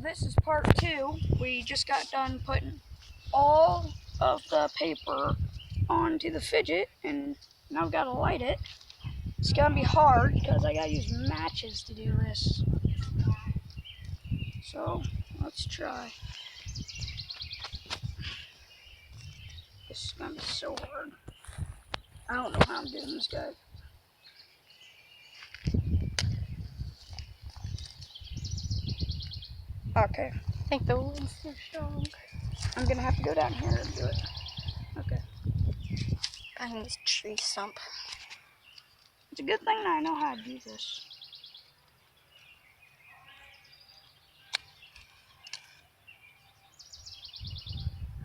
this is part 2. We just got done putting all of the paper onto the fidget, and now I've got to light it. It's gonna be hard because I gotta use matches to do this. So let's try. This is gonna be so hard. I don't know how I'm doing this, guys. Okay. I think the wind's too strong. I'm gonna have to go down here and do it. Okay. Behind this tree stump. It's a good thing that I know how to do this.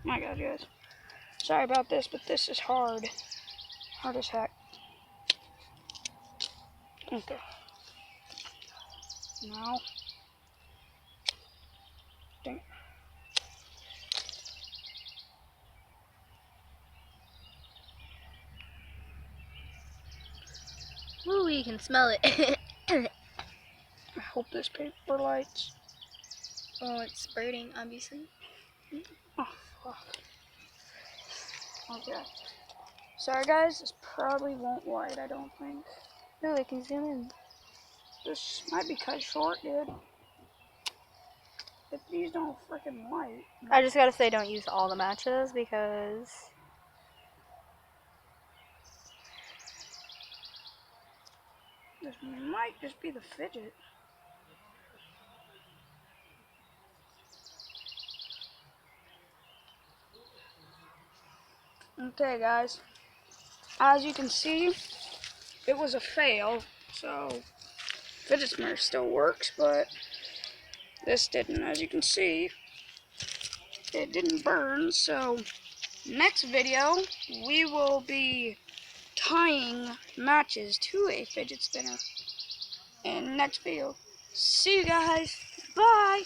My God, guys. Sorry about this, but this is hard. Hard as heck. Okay. Now. Dang. Ooh, you can smell it. I hope this paper lights. Oh, it's burning, obviously. Oh, fuck. Okay. Sorry, guys. This probably won't light, I don't think. No, I can zoom in. This might be cut short, dude. If these don't freaking light. I just gotta say, don't use all the matches because This might just be the fidget. Okay, guys. As you can see, it was a fail. So, fidget spinner still works, but this didn't. As you can see, it didn't burn. So, next video, we will be tying matches to a fidget spinner. In next video. See you guys. Bye.